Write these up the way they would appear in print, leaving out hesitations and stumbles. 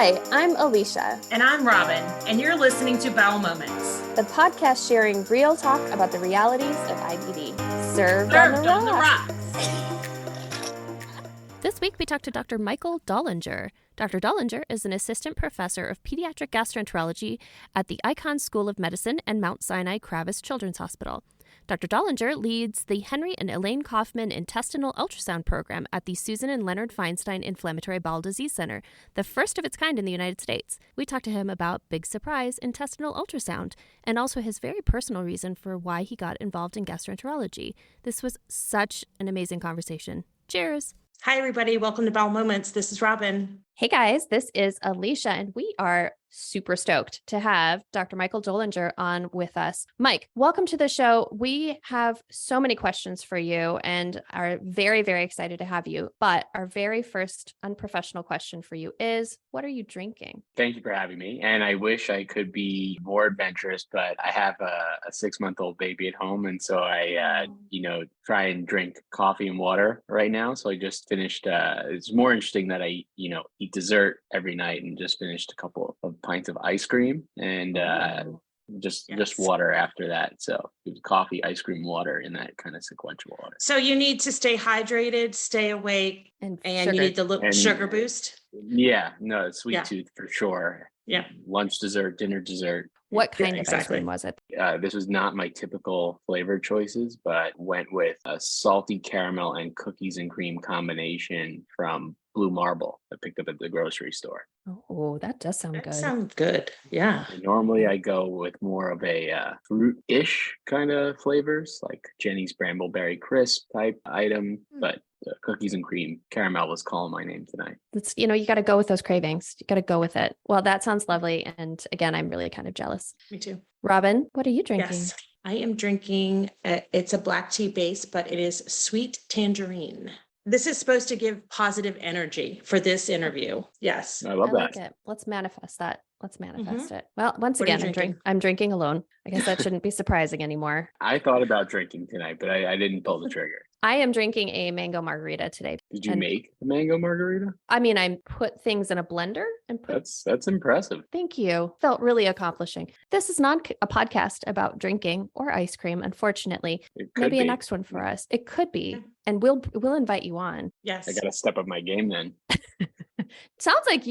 Hi, I'm Alicia. And I'm Robin, and you're listening to Bowel Moments, the podcast sharing real talk about the realities of IBD. Served on the rocks. This week, we talked to Dr. Michael Dolinger. Dr. Dolinger is an assistant professor of pediatric gastroenterology at the Icahn School of Medicine and Mount Sinai Kravis Children's Hospital. Dr. Dolinger leads the Henry and Elaine Kaufman Intestinal Ultrasound Program at the Susan and Leonard Feinstein Inflammatory Bowel Disease Center, the first of its kind in the United States. We talked to him about big surprise intestinal ultrasound and also his very personal reason for why he got involved in gastroenterology. This was such an amazing conversation. Cheers. Hi, everybody. Welcome to Bowel Moments. This is Robin. Hey, guys. This is Alicia, and we are super stoked to have Dr. Michael Dolinger on with us. Mike, welcome to the show. We have so many questions for you and are very, very excited to have you. But our very first unprofessional question for you is, what are you drinking? Thank you for having me. And I wish I could be more adventurous, but I have a 6-month-old baby at home. And so I, try and drink coffee and water right now. So I just finished, it's more interesting that I, eat dessert every night and just finished a couple of pints of ice cream and just water after that. So it was coffee, ice cream, water in that kind of sequential order. So you need to stay hydrated, stay awake, and you need the sugar boost. Yeah, no, sweet tooth for sure. Yeah. Lunch dessert, dinner dessert. What kind of ice cream was it? This was not my typical flavor choices, but went with a salty caramel and cookies and cream combination from Blue Marble I picked up at the grocery store. Oh, that does sound good. Sounds good. Yeah. And normally I go with more of a fruit-ish kind of flavors, like Jenny's Brambleberry Crisp type item, but cookies and cream caramel was calling my name tonight. It's, you got to go with those cravings. You got to go with it. Well, that sounds lovely. And again, I'm really kind of jealous. Me too. Robin, what are you drinking? Yes, I am drinking, it's a black tea base, but it is sweet tangerine. This is supposed to give positive energy for this interview. Yes. I love that. Like it. Let's manifest that. Let's manifest it. Well, once again, I'm drinking alone. I guess that shouldn't be surprising anymore. I thought about drinking tonight, but I didn't pull the trigger. I am drinking a mango margarita today. Did you make the mango margarita? I mean, I put things in a blender and That's impressive. Thank you. Felt really accomplishing. This is not a podcast about drinking or ice cream, unfortunately. Maybe a next one for us. It could be. And we'll invite you on. Yes. I got to step up my game then. It sounds like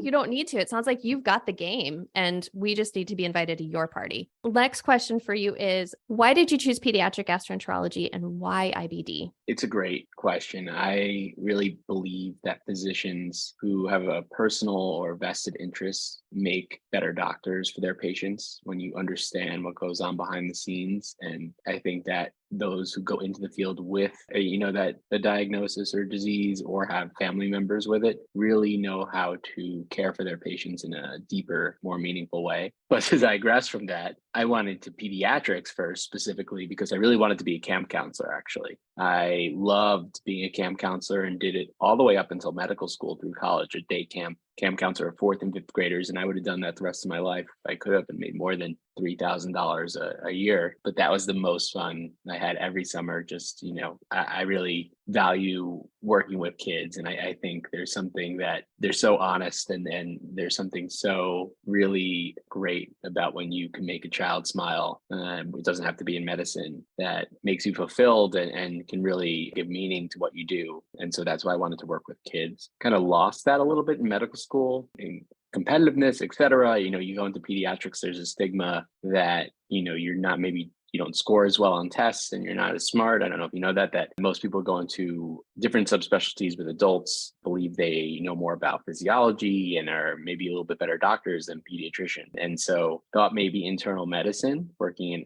you don't need to. It sounds like you've got the game and we just need to be invited to your party. Next question for you is, why did you choose pediatric gastroenterology and why IBD? It's a great question. I really believe that physicians who have a personal or vested interest make better doctors for their patients when you understand what goes on behind the scenes. And I think that those who go into the field with, that the diagnosis or disease or have family members with it really know how to care for their patients in a deeper, more meaningful way. But to digress from that, I wanted to pediatrics first specifically because I really wanted to be a camp counselor, actually. I loved being a camp counselor and did it all the way up until medical school through college, a day camp counselor of 4th and 5th graders. And I would have done that the rest of my life if I could have and made more than $3,000 a year. But that was the most fun I had every summer. Just, I really value working with kids. And I think there's something that they're so honest and there's something so really great about when you can make a child smile. It doesn't have to be in medicine, that makes you fulfilled and can really give meaning to what you do. And so that's why I wanted to work with kids. Kind of lost that a little bit in medical school and competitiveness, et cetera. You go into pediatrics, there's a stigma that, you're not maybe you don't score as well on tests and you're not as smart. I don't know if you know that most people go into different subspecialties with adults, believe they know more about physiology and are maybe a little bit better doctors than pediatrician. And so thought maybe internal medicine working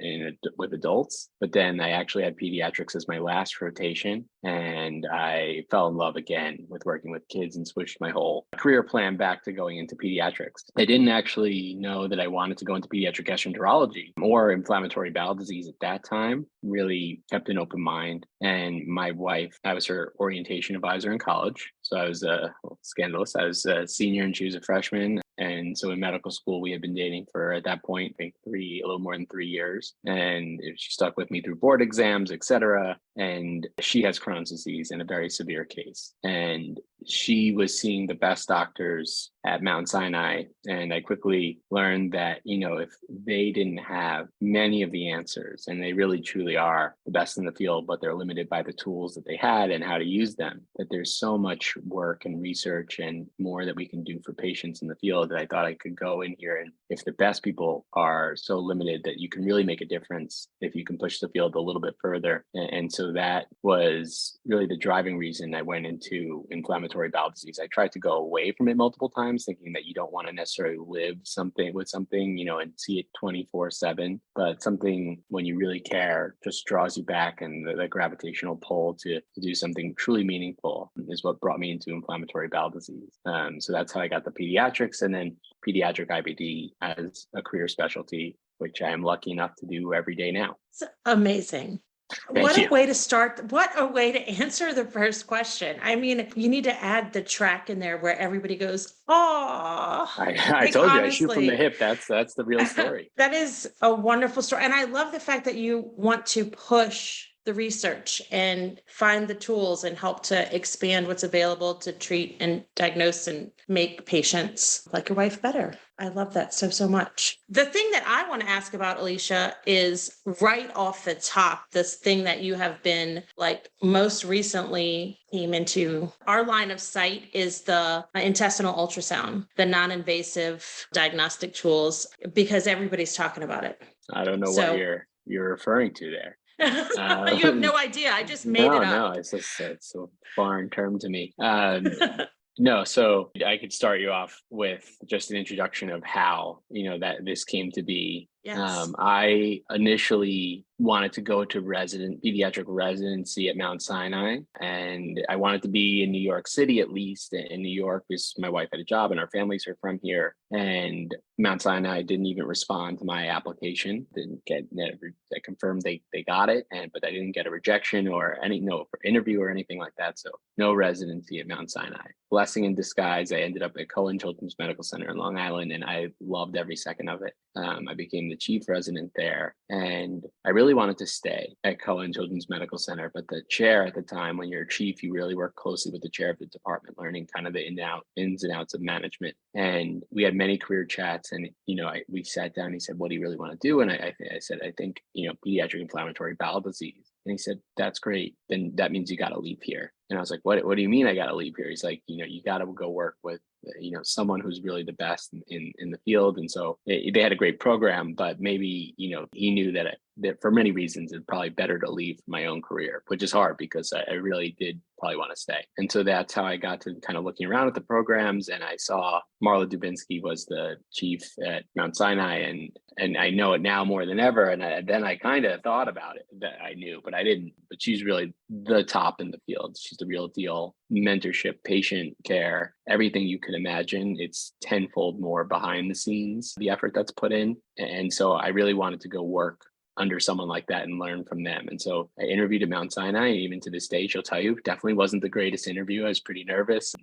with adults, but then I actually had pediatrics as my last rotation. And I fell in love again with working with kids and switched my whole career plan back to going into pediatrics. I didn't actually know that I wanted to go into pediatric gastroenterology or inflammatory bowel disease at that time. Really kept an open mind. And my wife, I was her orientation advisor in college. So I was scandalous. I was a senior and she was a freshman. And so in medical school, we had been dating for, at that point, I think a little more than 3 years. And she stuck with me through board exams, et cetera. And she has Crohn's disease in a very severe case. And she was seeing the best doctors at Mount Sinai. And I quickly learned that, if they didn't have many of the answers, and they really truly are the best in the field, but they're limited by the tools that they had and how to use them, that there's so much work and research and more that we can do for patients in the field that I thought I could go in here. And if the best people are so limited, that you can really make a difference if you can push the field a little bit further. And so that was really the driving reason I went into inflammatory bowel disease. I tried to go away from it multiple times, thinking that you don't want to necessarily live with something, and see it 24/7, but something, when you really care, just draws you back, and the gravitational pull to do something truly meaningful is what brought me into inflammatory bowel disease. So that's how I got the pediatrics, and then pediatric IBD as a career specialty, which I am lucky enough to do every day now. It's amazing. Thank you. A way to start. What a way to answer the first question. I mean, you need to add the track in there where everybody goes, oh, I told you, I shoot from the hip. That's the real story. That is a wonderful story. And I love the fact that you want to push the research and find the tools and help to expand what's available to treat and diagnose and make patients like your wife better. I love that so much. The thing that I want to ask about, Alicia, is right off the top, this thing that you have been most recently came into our line of sight is the intestinal ultrasound, the non-invasive diagnostic tools, because everybody's talking about it. I don't know what you're referring to there. You have no idea. I just made it up. No, it's a foreign term to me. No, so I could start you off with just an introduction of how, that this came to be. Yes. I initially wanted to go to pediatric residency at Mount Sinai, and I wanted to be in New York City, at least in New York, because my wife had a job and our families are from here. And Mount Sinai didn't even respond to my application. I confirmed they got it, but I didn't get a rejection or no interview or anything like that. So no residency at Mount Sinai. Blessing in disguise, I ended up at Cohen Children's Medical Center in Long Island, and I loved every second of it. I became the chief resident there, and I really wanted to stay at Cohen Children's Medical Center, but the chair at the time, when you're a chief, you really work closely with the chair of the department, learning kind of the ins and outs of management. And we had many career chats, and we sat down. He said, "What do you really want to do?" And I said, "I think pediatric inflammatory bowel disease." And he said, "That's great. Then that means you got to leave here." And I was like, "What do you mean I got to leave here?" He's like, "You got to go work with someone who's really the best in the field." And so they had a great program, but maybe he knew that for many reasons it's probably better to leave my own career, which is hard because I really did probably want to stay. And so that's how I got to kind of looking around at the programs, and I saw Marla Dubinsky was the chief at Mount Sinai, and I know it now more than ever. And then I kind of thought about it, that I knew, but I didn't. But she's really the top in the field. She's the real deal. Mentorship, patient care, everything you could imagine. It's tenfold more behind the scenes, the effort that's put in. And so I really wanted to go work under someone like that and learn from them. And so I interviewed at Mount Sinai. Even to this day, she'll tell you, definitely wasn't the greatest interview. I was pretty nervous,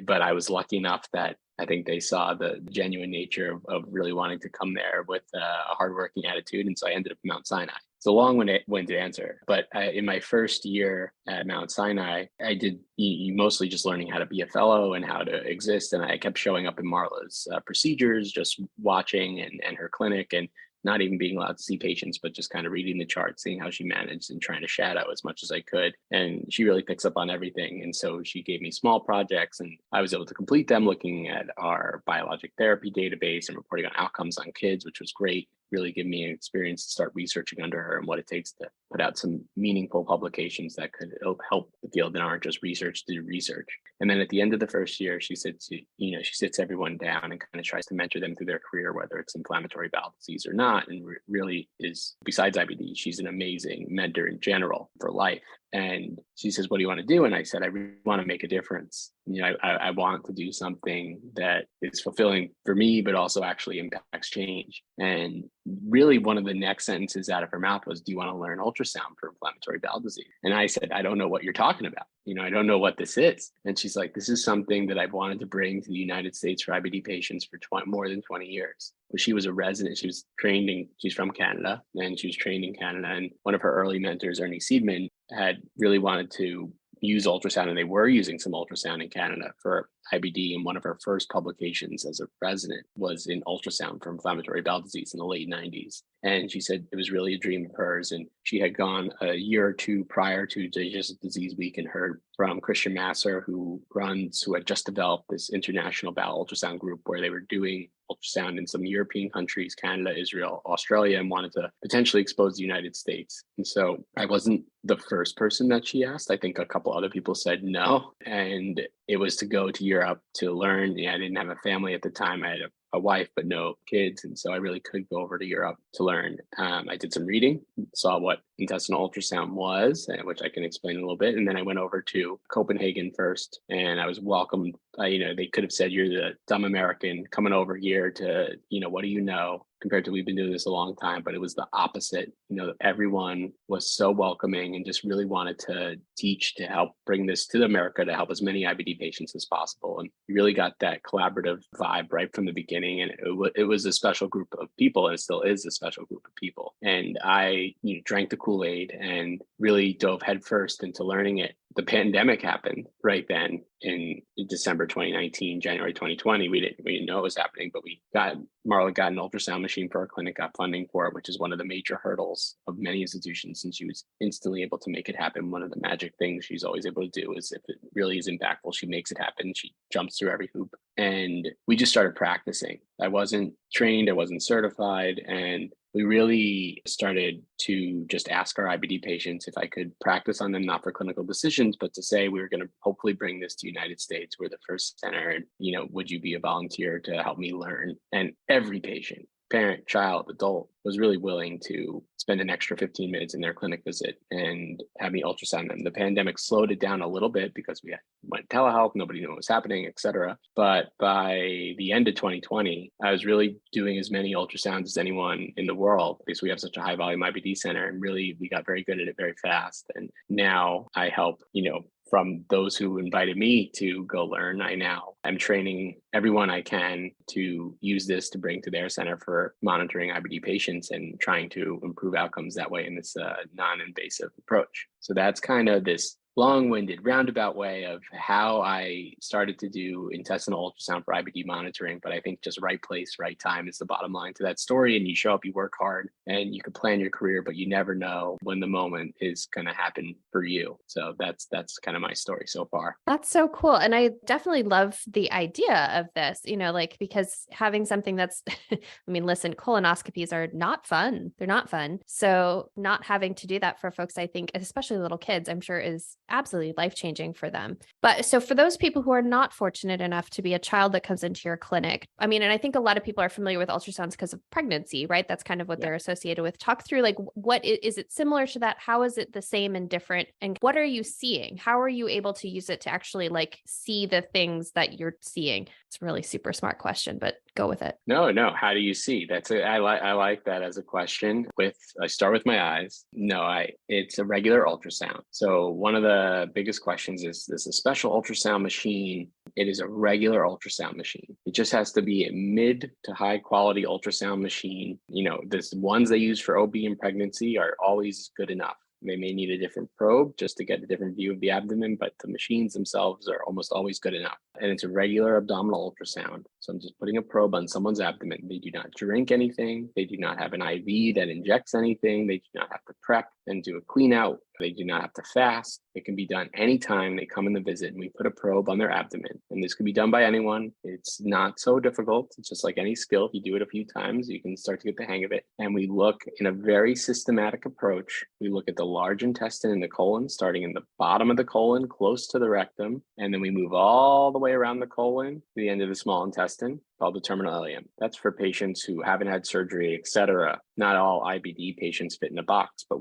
but I was lucky enough that I think they saw the genuine nature of really wanting to come there with a hardworking attitude. And so I ended up at Mount Sinai. It's a long-winded answer, but in my first year at Mount Sinai, I did mostly just learning how to be a fellow and how to exist. And I kept showing up in Marla's procedures, just watching and her clinic, and not even being allowed to see patients, but just kind of reading the charts, seeing how she managed and trying to shadow as much as I could. And she really picks up on everything. And so she gave me small projects, and I was able to complete them, looking at our biologic therapy database and reporting on outcomes on kids, which was great. Really give me an experience to start researching under her and what it takes to put out some meaningful publications that could help the field and aren't just research to do research. And then at the end of the first year, she sits everyone down and kind of tries to mentor them through their career, whether it's inflammatory bowel disease or not. And really is, besides IBD, she's an amazing mentor in general for life. And she says, "What do you want to do?" And I said, "I really want to make a difference. I want to do something that is fulfilling for me, but also actually impacts change." And really one of the next sentences out of her mouth was, "Do you want to learn ultrasound for inflammatory bowel disease?" And I said, "I don't know what you're talking about. I don't know what this is." And she's like, "This is something that I've wanted to bring to the United States for IBD patients for more than 20 years. But she was a resident. She's from Canada, and she was trained in Canada. And one of her early mentors, Ernie Seidman, had really wanted to use ultrasound, and they were using some ultrasound in Canada for IBD, and one of her first publications as a resident was in ultrasound for inflammatory bowel disease in the late 90s. And she said it was really a dream of hers. And she had gone a year or two prior to Digestive Disease Week and heard from Christian Masser, who had just developed this international bowel ultrasound group where they were doing ultrasound in some European countries, Canada, Israel, Australia, and wanted to potentially expose the United States. And so I wasn't the first person that she asked. I think a couple other people said no. And it was to go to Europe to learn. I didn't have a family at the time. I had a wife, but no kids. And so I really could go over to Europe to learn. I did some reading, saw what intestinal ultrasound was, which I can explain a little bit. And then I went over to Copenhagen first, and I was welcomed. They could have said, "You're the dumb American coming over here to, what do you know?" Compared to we've been doing this a long time, but it was the opposite. Everyone was so welcoming and just really wanted to teach, to help bring this to America, to help as many IBD patients as possible. And you really got that collaborative vibe right from the beginning. And it was a special group of people, and it still is a special group of people. And I drank the Kool-Aid and really dove headfirst into learning it. The pandemic happened right then in December 2019, January 2020. We didn't know it was happening, but Marla got an ultrasound machine for our clinic, got funding for it, which is one of the major hurdles of many institutions, and she was instantly able to make it happen. One of the magic things she's always able to do is, if it really is impactful, she makes it happen. She jumps through every hoop. And we just started practicing. I wasn't trained, I wasn't certified, and we really started to just ask our IBD patients if I could practice on them, not for clinical decisions, but to say we were going to hopefully bring this to the United States. We're the first center, and would you be a volunteer to help me learn? And every patient, parent, child, adult, was really willing to spend an extra 15 minutes in their clinic visit and have me ultrasound them. The pandemic slowed it down a little bit because we went telehealth, nobody knew what was happening, et cetera. But by the end of 2020, I was really doing as many ultrasounds as anyone in the world because we have such a high volume IBD center, and really we got very good at it very fast. And now I help, from those who invited me to go learn, I'm training everyone I can to use this to bring to their center for monitoring IBD patients and trying to improve outcomes that way in this non-invasive approach. So that's kind of this long-winded, roundabout way of how I started to do intestinal ultrasound for IBD monitoring. But I think just right place, right time is the bottom line to that story. And you show up, you work hard, and you can plan your career, but you never know when the moment is going to happen for you. So that's kind of my story so far. That's so cool. And I definitely love the idea of this, because having something that's, listen, colonoscopies are not fun. They're not fun. So not having to do that for folks, I think, especially little kids, I'm sure is absolutely life-changing for them. But so for those people who are not fortunate enough to be a child that comes into your clinic, and I think a lot of people are familiar with ultrasounds because of pregnancy, right? That's kind of what they're associated with. Talk through, what is it similar to that? How is it the same and different? And what are you seeing? How are you able to use it to actually see the things that you're seeing? It's a really super smart question, but go with it. No. How do you see? I like that as a question. I start with my eyes. It's a regular ultrasound. So one of the biggest questions is this a special ultrasound machine? It is a regular ultrasound machine. It just has to be a mid to high quality ultrasound machine. The ones they use for OB and pregnancy are always good enough. They may need a different probe just to get a different view of the abdomen, but the machines themselves are almost always good enough. And it's a regular abdominal ultrasound. So I'm just putting a probe on someone's abdomen. They do not drink anything. They do not have an IV that injects anything. They do not have to prep and do a clean out. They do not have to fast. It can be done anytime they come in the visit, and we put a probe on their abdomen. And this can be done by anyone. It's not so difficult. It's just like any skill. If you do it a few times, you can start to get the hang of it. And we look in a very systematic approach. We look at the large intestine and the colon, starting in the bottom of the colon, close to the rectum. And then we move all the way around the colon to the end of the small intestine, called the terminal ileum. That's for patients who haven't had surgery, et cetera. Not all IBD patients fit in a box, but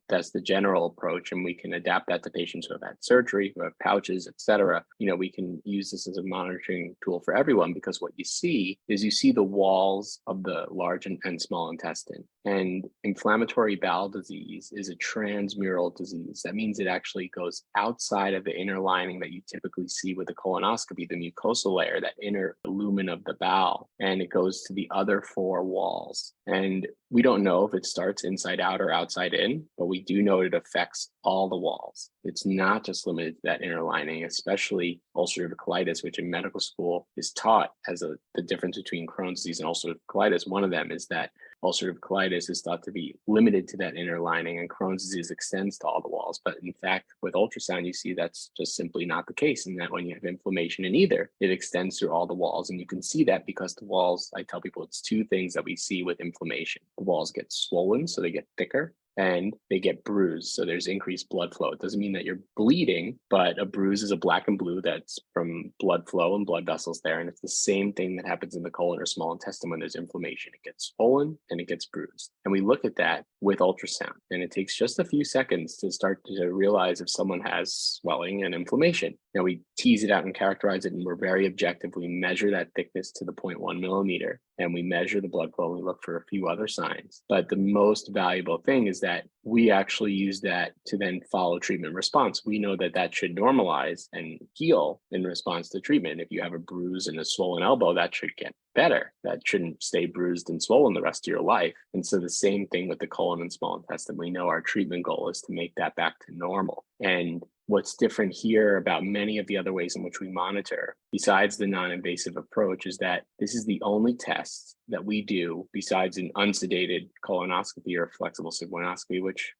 that's the general approach, and we can adapt that to patients who have had surgery, who have pouches, et cetera. We can use this as a monitoring tool for everyone, because what you see the walls of the large and small intestine. And inflammatory bowel disease is a transmural disease. That means it actually goes outside of the inner lining that you typically see with a colonoscopy, the mucosal layer, that inner lumen of the bowel, and it goes to the other four walls. And we don't know if it starts inside out or outside in, but we do know it affects all the walls. It's not just limited to that inner lining, especially ulcerative colitis, which in medical school is taught as the difference between Crohn's disease and ulcerative colitis. One of them is that ulcerative colitis is thought to be limited to that inner lining, and Crohn's disease extends to all the walls. But in fact, with ultrasound, you see that's just simply not the case, and that when you have inflammation in either, it extends through all the walls. And you can see that because the walls, I tell people, it's two things that we see with inflammation. The walls get swollen, so they get thicker, and they get bruised. So there's increased blood flow. It doesn't mean that you're bleeding, but a bruise is a black and blue that's from blood flow and blood vessels there. And it's the same thing that happens in the colon or small intestine when there's inflammation. It gets swollen and it gets bruised. And we look at that with ultrasound. And it takes just a few seconds to start to realize if someone has swelling and inflammation. Now we tease it out and characterize it, and we're very objective. We measure that thickness to the 0.1 millimeter, and we measure the blood flow, and we look for a few other signs. But the most valuable thing is that we actually use that to then follow treatment response. We know that that should normalize and heal in response to treatment. If you have a bruise and a swollen elbow, that should get better. That shouldn't stay bruised and swollen the rest of your life. And so the same thing with the colon and small intestine. We know our treatment goal is to make that back to normal. And what's different here about many of the other ways in which we monitor, besides the non-invasive approach, is that this is the only test that we do besides an unsedated colonoscopy or flexible sigmoidoscopy, which,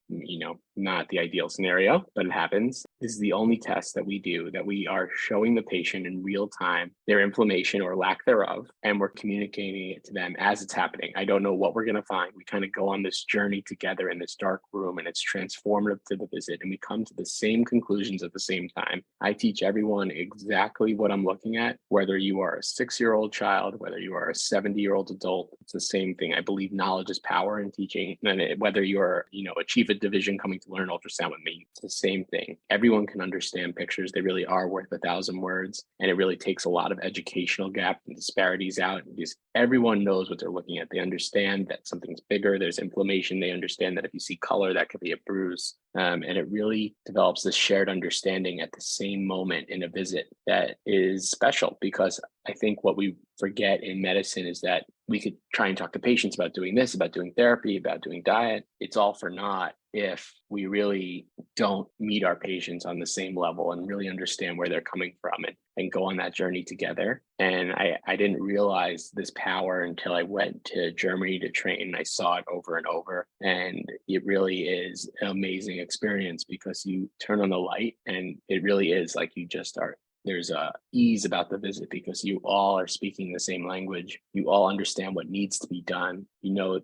not the ideal scenario, but it happens. This is the only test that we do that we are showing the patient in real time their inflammation or lack thereof, and we're communicating it to them as it's happening. I don't know what we're going to find. We kind of go on this journey together in this dark room, and it's transformative to the visit, and we come to the same conclusions at the same time. I teach everyone exactly what I'm looking at, whether you are a 6-year-old child, whether you are a 70-year-old adult. It's the same thing. I believe knowledge is power in teaching, and whether you're, a chief of division coming to learn ultrasound with me, it's the same thing. Everyone can understand pictures. They really are worth 1,000 words, and it really takes a lot of educational gap and disparities out, because everyone knows what they're looking at. They understand that something's bigger, there's inflammation. They understand that if you see color, that could be a bruise. And it really develops this shared understanding at the same moment in a visit that is special, because I think what we forget in medicine is that we could try and talk to patients about doing this, about doing therapy, about doing diet. It's all for naught if we really don't meet our patients on the same level and really understand where they're coming from, and go on that journey together. And I didn't realize this power until I went to Germany to train, and I saw it over and over. And it really is an amazing experience, because you turn on the light and it really is like you just are. There's a ease about the visit because you all are speaking the same language. You all understand what needs to be done.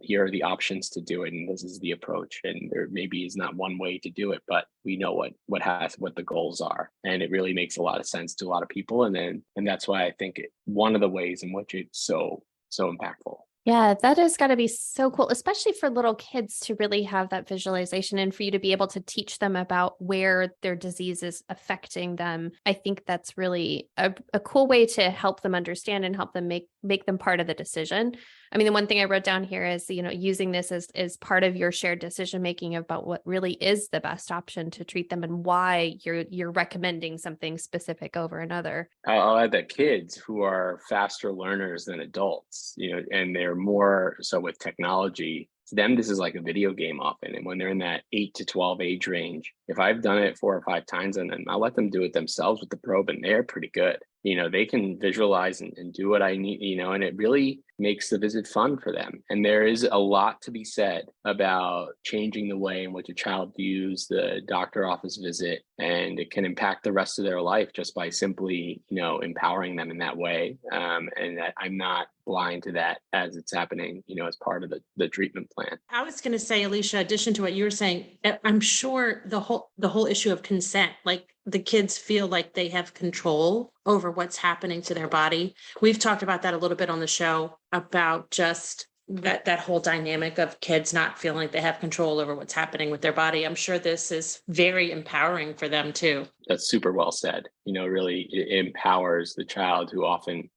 Here are the options to do it, and this is the approach. And there maybe is not one way to do it, but we know what the goals are, and it really makes a lot of sense to a lot of people. And that's why I think one of the ways in which it's so impactful. Yeah, that has got to be so cool, especially for little kids to really have that visualization and for you to be able to teach them about where their disease is affecting them. I think that's really a cool way to help them understand and help them make them part of the decision. I mean, the one thing I wrote down here is, using this as part of your shared decision-making about what really is the best option to treat them and why you're recommending something specific over another. I'll add that kids who are faster learners than adults, and they're more so with technology, to them, this is like a video game often. And when they're in that 8 to 12 age range, if I've done it 4 or 5 times, and then I'll let them do it themselves with the probe, and they're pretty good. They can visualize and do what I need, and it really makes the visit fun for them. And there is a lot to be said about changing the way in which a child views the doctor office visit, and it can impact the rest of their life just by simply, empowering them in that way. And that I'm not blind to that as it's happening, as part of the treatment plan. I was going to say, Alicia, in addition to what you were saying, I'm sure the whole issue of consent, like the kids feel like they have control over what's happening to their body. We've talked about that a little bit on the show, about just that whole dynamic of kids not feeling like they have control over what's happening with their body. I'm sure this is very empowering for them too. That's super well said. Really it empowers the child, who often,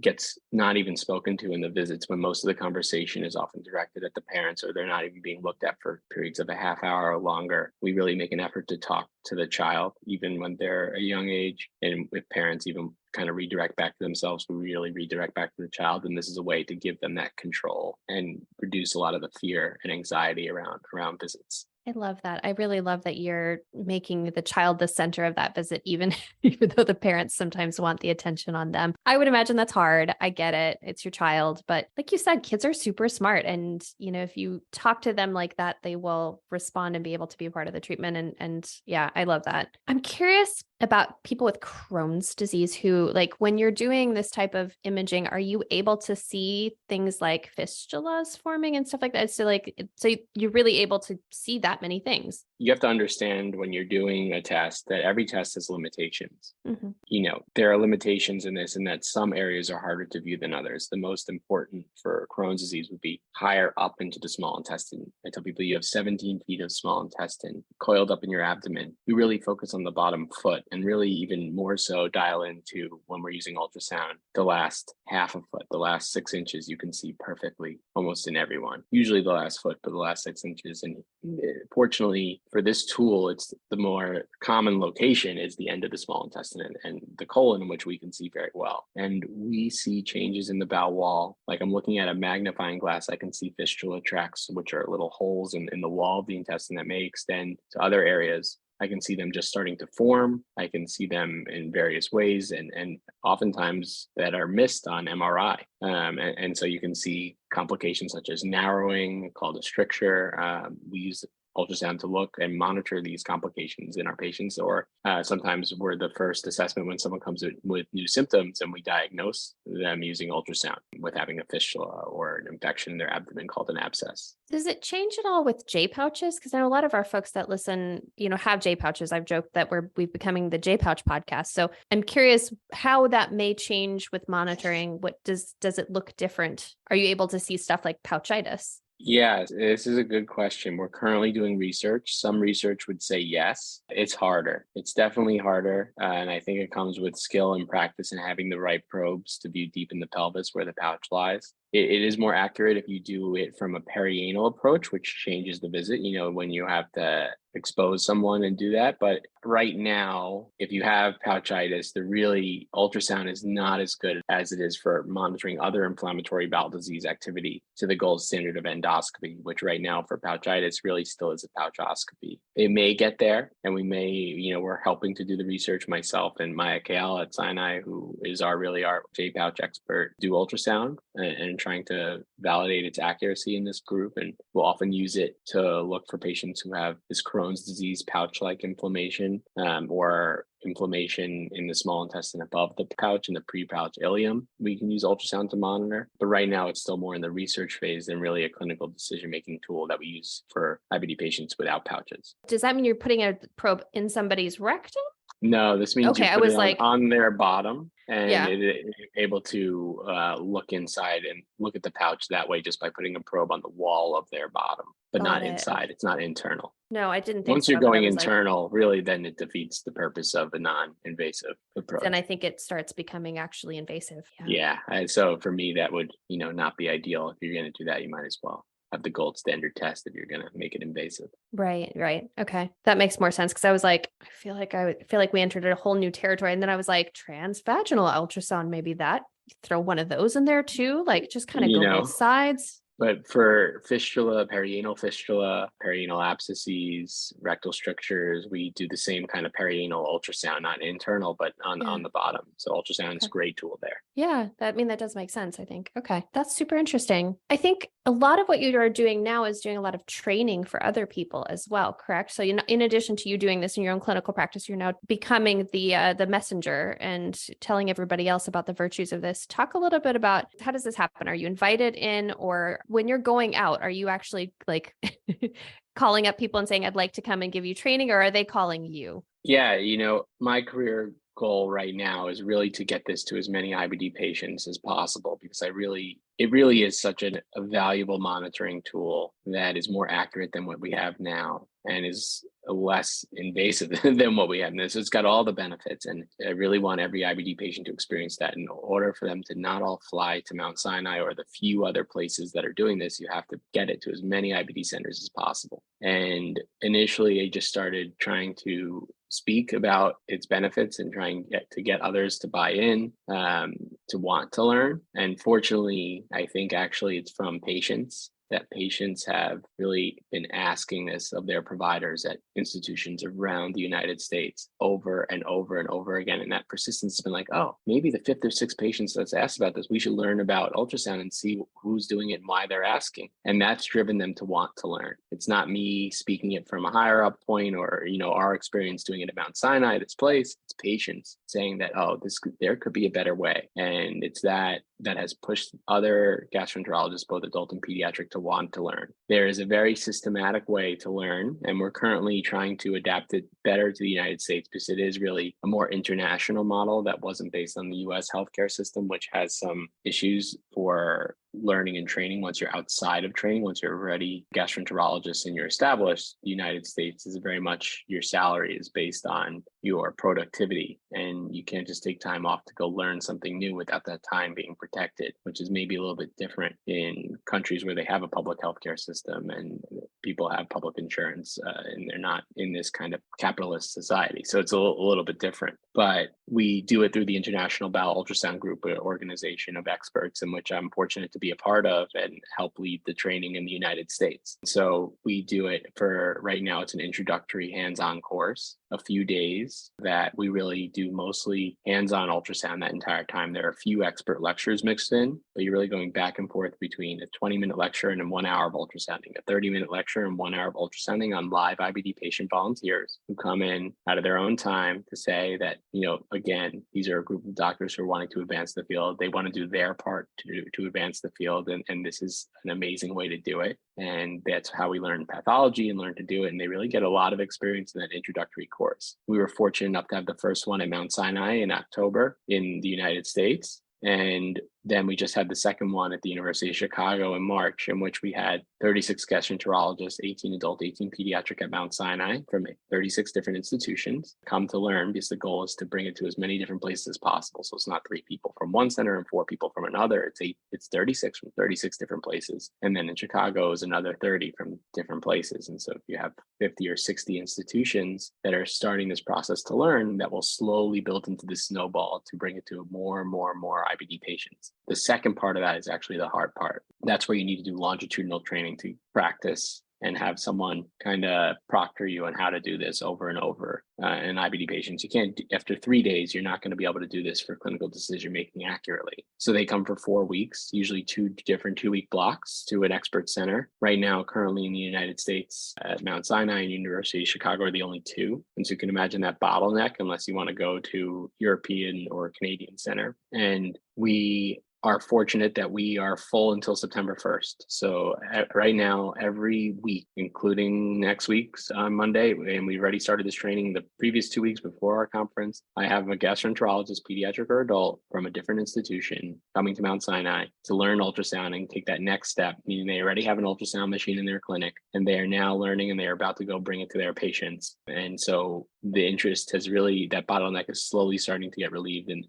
gets not even spoken to in the visits, when most of the conversation is often directed at the parents, or they're not even being looked at for periods of a half hour or longer. We really make an effort to talk to the child, even when they're a young age, and if parents even kind of redirect back to themselves, we really redirect back to the child. And this is a way to give them that control and reduce a lot of the fear and anxiety around visits. I love that. I really love that you're making the child the center of that visit, even though the parents sometimes want the attention on them. I would imagine that's hard. I get it. It's your child. But like you said, kids are super smart. And, if you talk to them like that, they will respond and be able to be a part of the treatment. And yeah, I love that. I'm curious about people with Crohn's disease who, like, when you're doing this type of imaging, are you able to see things like fistulas forming and stuff like that? So you're really able to see that many things. You have to understand when you're doing a test that every test has limitations. Mm-hmm. There are limitations in this, and that some areas are harder to view than others. The most important for Crohn's disease would be higher up into the small intestine. I tell people you have 17 feet of small intestine coiled up in your abdomen. We really focus on the bottom foot, and really even more so dial into, when we're using ultrasound, the last half a foot, the last 6 inches you can see perfectly almost in everyone. Usually the last foot, but the last 6 inches. And fortunately for this tool, it's the more common location is the end of the small intestine and the colon, which we can see very well. And we see changes in the bowel wall. Like, I'm looking at a magnifying glass, I can see fistula tracts, which are little holes in the wall of the intestine that may extend to other areas. I can see them just starting to form. I can see them in various ways, and oftentimes that are missed on MRI. And so you can see complications such as narrowing, called a stricture. We use ultrasound to look and monitor these complications in our patients, or sometimes we're the first assessment when someone comes with new symptoms, and we diagnose them using ultrasound with having a fistula or an infection in their abdomen called an abscess. Does it change at all with J pouches? Because I know a lot of our folks that listen, have J pouches. I've joked that we've becoming the J pouch podcast. So I'm curious how that may change with monitoring. What does it look different? Are you able to see stuff like pouchitis? Yeah, this is a good question. We're currently doing research. Some research would say yes. It's harder. It's definitely harder. And I think it comes with skill and practice and having the right probes to view deep in the pelvis where the pouch lies. It is more accurate if you do it from a perianal approach, which changes the visit, when you have to expose someone and do that. But right now, if you have pouchitis, ultrasound is not as good as it is for monitoring other inflammatory bowel disease activity to the gold standard of endoscopy, which right now for pouchitis really still is a pouchoscopy. It may get there, and we may, we're helping to do the research. Myself and Maya Kale at Sinai, who is our J-pouch expert, do ultrasound and trying to validate its accuracy in this group. And we'll often use it to look for patients who have this Crohn's disease pouch-like inflammation, or inflammation in the small intestine above the pouch, in the pre-pouch ileum. We can use ultrasound to monitor, but right now it's still more in the research phase than really a clinical decision-making tool that we use for IBD patients without pouches. Does that mean you're putting a probe in somebody's rectum? No, this means Okay, you put it on their bottom, and it able to look inside and look at the pouch that way, just by putting a probe on the wall of their bottom, but not inside. It's not internal. No, I didn't think Once you're going internal, really, then it defeats the purpose of a non-invasive approach. Then I think it starts becoming actually invasive. Yeah. And so for me, that would, not be ideal. If you're going to do that, you might as well have the gold standard test if you're going to make it invasive. Right. Okay. That makes more sense. Cause I was like, I feel like we entered a whole new territory. And then I was like, transvaginal ultrasound, maybe that throw one of those in there too. Like, just kind of go both sides. But for fistula, perianal abscesses, rectal strictures, we do the same kind of perianal ultrasound, not internal, but on the bottom. So ultrasound is a great tool there. Yeah, that does make sense, I think. Okay, that's super interesting. I think a lot of what you are doing now is doing a lot of training for other people as well, correct? So in addition to you doing this in your own clinical practice, you're now becoming the messenger and telling everybody else about the virtues of this. Talk a little bit about, how does this happen? Are you invited in, or when you're going out, are you actually like calling up people and saying, I'd like to come and give you training, or are they calling you? Yeah, my career goal right now is really to get this to as many IBD patients as possible, because it really is such a valuable monitoring tool that is more accurate than what we have now and is less invasive than what we have now. So it's got all the benefits, and I really want every IBD patient to experience that. In order for them to not all fly to Mount Sinai or the few other places that are doing this, you have to get it to as many IBD centers as possible. And initially, I just started trying to speak about its benefits and try and get others to buy in, to want to learn. And fortunately, I think actually it's from patients that patients have really been asking this of their providers at institutions around the United States over and over and over again. And that persistence has been like, oh, maybe the fifth or sixth patients that's asked about this, we should learn about ultrasound and see who's doing it and why they're asking. And that's driven them to want to learn. It's not me speaking it from a higher up point or, our experience doing it at Mount Sinai, this place. It's patients saying that, oh, there could be a better way. And it's that has pushed other gastroenterologists, both adult and pediatric, to want to learn. There is a very systematic way to learn, and we're currently trying to adapt it better to the United States because it is really a more international model that wasn't based on the US healthcare system, which has some issues for learning and training once you're outside of training. Once you're already gastroenterologist and you're established, the United States is very much your salary is based on your productivity, and you can't just take time off to go learn something new without that time being protected, which is maybe a little bit different in countries where they have a public healthcare system and people have public insurance, and they're not in this kind of capitalist society. So it's a little bit different, but we do it through the International Bowel Ultrasound Group, an organization of experts in which I'm fortunate to be a part of and help lead the training in the United States. So we do it for right now, it's an introductory hands-on course, a few days that we really do mostly hands-on ultrasound that entire time. There are a few expert lectures mixed in, but you're really going back and forth between a 20-minute lecture and a 1 hour of ultrasounding, a 30-minute lecture and 1 hour of ultrasounding on live IBD patient volunteers who come in out of their own time to say that, again, these are a group of doctors who are wanting to advance the field. They want to do their part to advance the field. And this is an amazing way to do it. And that's how we learn pathology and learn to do it. And they really get a lot of experience in that introductory course. We were fortunate enough to have the first one at Mount Sinai in October in the United States. And then we just had the second one at the University of Chicago in March, in which we had 36 gastroenterologists, 18 adult, 18 pediatric at Mount Sinai from 36 different institutions come to learn, because the goal is to bring it to as many different places as possible. So it's not 3 people from one center and 4 people from another. It's 36 from 36 different places. And then in Chicago is another 30 from different places. And so if you have 50 or 60 institutions that are starting this process to learn, that will slowly build into the snowball to bring it to more and more and more IBD patients. The second part of that is actually the hard part. That's where you need to do longitudinal training to practice and have someone kind of proctor you on how to do this over and over. In IBD patients, you can't, after 3 days, you're not going to be able to do this for clinical decision making accurately. So they come for 4 weeks, usually 2 different 2-week blocks to an expert center. Right now, currently in the United States, at Mount Sinai and University of Chicago are the only 2. And so you can imagine that bottleneck unless you want to go to European or Canadian center. And we are fortunate that we are full until September 1st. So right now, every week, including next week's on Monday, and we've already started this training the previous 2 weeks before our conference, I have a gastroenterologist, pediatric or adult, from a different institution coming to Mount Sinai to learn ultrasound and take that next step, meaning they already have an ultrasound machine in their clinic, and they are now learning and they are about to go bring it to their patients. And so the interest has really, that bottleneck is slowly starting to get relieved, and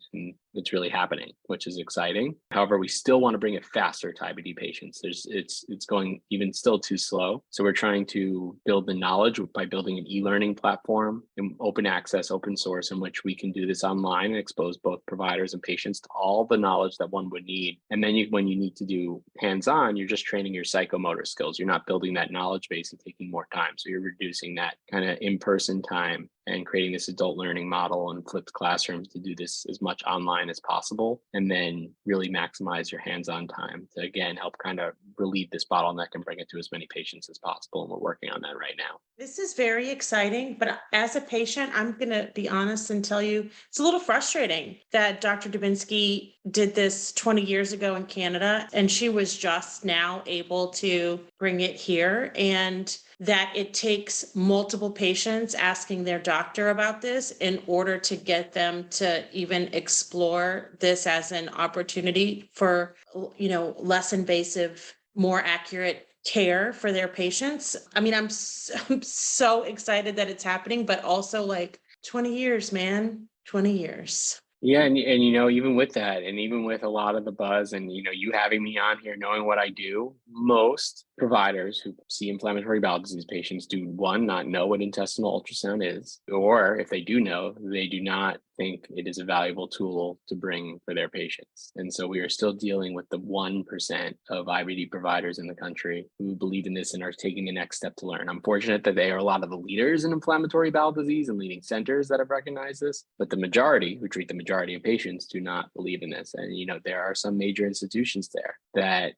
it's really happening, which is exciting. However, we still want to bring it faster to IBD patients. It's going even still too slow. So we're trying to build the knowledge by building an e-learning platform and open access, open source, in which we can do this online and expose both providers and patients to all the knowledge that one would need. And then when you need to do hands-on, you're just training your psychomotor skills. You're not building that knowledge base and taking more time. So you're reducing that kind of in-person time and creating this adult learning model and flipped classrooms to do this as much online as possible, and then really maximize your hands-on time to, again, help kind of relieve this bottleneck and bring it to as many patients as possible. And we're working on that right now. This is very exciting, but as a patient, I'm going to be honest and tell you, it's a little frustrating that Dr. Dubinsky did this 20 years ago in Canada, and she was just now able to bring it here, and that it takes multiple patients asking their doctor about this in order to get them to even explore this as an opportunity for, less invasive, more accurate care for their patients. I mean, I'm so excited that it's happening, but also like 20 years, man, 20 years. Yeah, and even with that, and even with a lot of the buzz, and you having me on here, knowing what I do, most providers who see inflammatory bowel disease patients do one, not know what intestinal ultrasound is, or if they do know, they do not think it is a valuable tool to bring for their patients. And so we are still dealing with the 1% of IBD providers in the country who believe in this and are taking the next step to learn. I'm fortunate that they are a lot of the leaders in inflammatory bowel disease and leading centers that have recognized this, but the majority who treat the majority of patients do not believe in this. And, there are some major institutions there that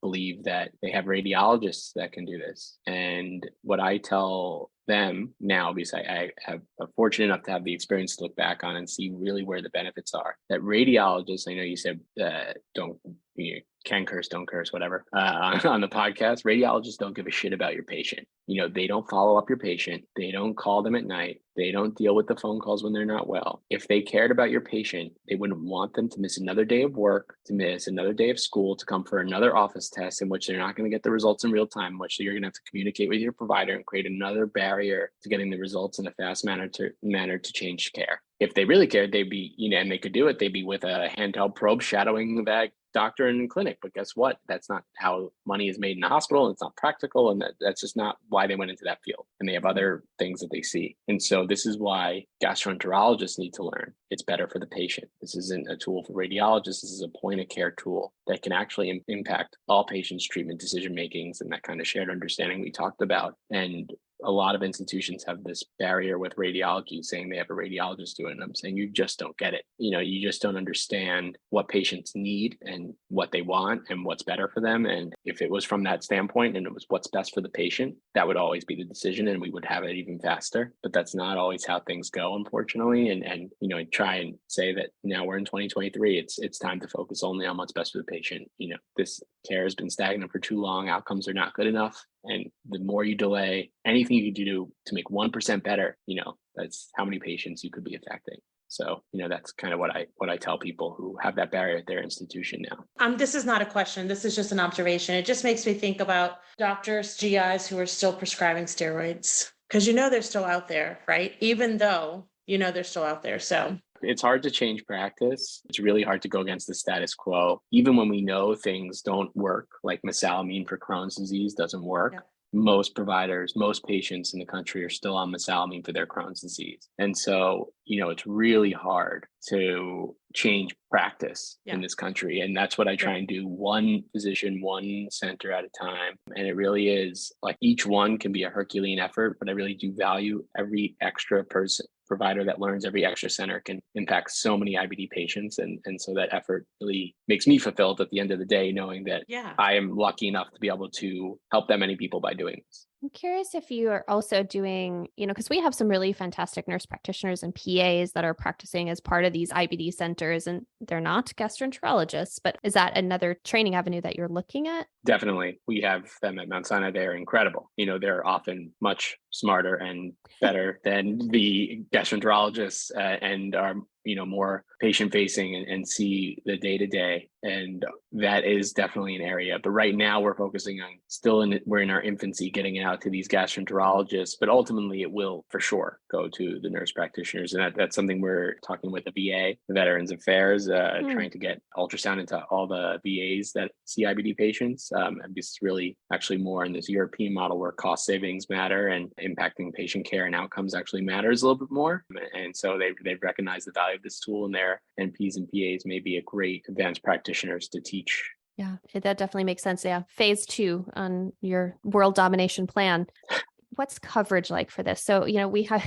believe that they have radiologists that can do this. And what I tell them now, because I have I'm fortunate enough to have the experience to look back on and see really where the benefits are, that radiologists, I know you said don't, can curse, don't curse, whatever, on the podcast, radiologists don't give a shit about your patient. They don't follow up your patient. They don't call them at night. They don't deal with the phone calls when they're not well. If they cared about your patient, they wouldn't want them to miss another day of work, to miss another day of school, to come for another office test in which they're not going to get the results in real time, in which you're going to have to communicate with your provider and create another barrier to getting the results in a fast manner to change care. If they really cared, they'd be, and they could do it, they'd be with a handheld probe shadowing that doctor in the clinic. But guess what? That's not how money is made in the hospital. It's not practical. And that's just not why they went into that field. And they have other things that they see. And so this is why gastroenterologists need to learn. It's better for the patient. This isn't a tool for radiologists. This is a point of care tool that can actually impact all patients' treatment decision makings and that kind of shared understanding we talked about. And a lot of institutions have this barrier with radiology, saying they have a radiologist do it. And I'm saying you just don't get it. You just don't understand what patients need and what they want and what's better for them. And if it was from that standpoint and it was what's best for the patient, that would always be the decision and we would have it even faster. But that's not always how things go, unfortunately. And I try and say that now we're in 2023. It's time to focus only on what's best for the patient. This care has been stagnant for too long. Outcomes are not good enough. And the more you delay, anything you can do to make 1% better, that's how many patients you could be affecting. So, that's kind of what I tell people who have that barrier at their institution now. This is not a question. This is just an observation. It just makes me think about doctors, GIs who are still prescribing steroids because they're still out there, right? Even though they're still out there. So it's hard to change practice. It's really hard to go against the status quo. Even when we know things don't work, like mesalamine for Crohn's disease doesn't work. Yeah. Most providers, most patients in the country are still on mesalamine for their Crohn's disease. And so, it's really hard to change practice in this country. And that's what I try and do, one physician, one center at a time. And it really is like each one can be a Herculean effort, but I really do value every extra provider that learns. Every extra center can impact so many IBD patients. And so that effort really makes me fulfilled at the end of the day, knowing that I am lucky enough to be able to help that many people by doing this. I'm curious if you are also doing, because we have some really fantastic nurse practitioners and PAs that are practicing as part of these IBD centers, and they're not gastroenterologists, but is that another training avenue that you're looking at? Definitely. We have them at Mount Sinai. They're incredible. They're often much smarter and better than the gastroenterologists and are more patient facing and see the day to day. And that is definitely an area. But right now we're focusing on we're in our infancy, getting it out to these gastroenterologists, but ultimately it will for sure go to the nurse practitioners. And that's something we're talking with the VA, the Veterans Affairs, trying to get ultrasound into all the VAs that see IBD patients. And this is really actually more in this European model where cost savings matter and impacting patient care and outcomes actually matters a little bit more. And so they've recognized the value of this tool, and their NPs and PAs may be a great advanced practitioners to teach. Yeah, that definitely makes sense. Yeah. Phase 2 on your world domination plan. What's coverage like for this? So, we have,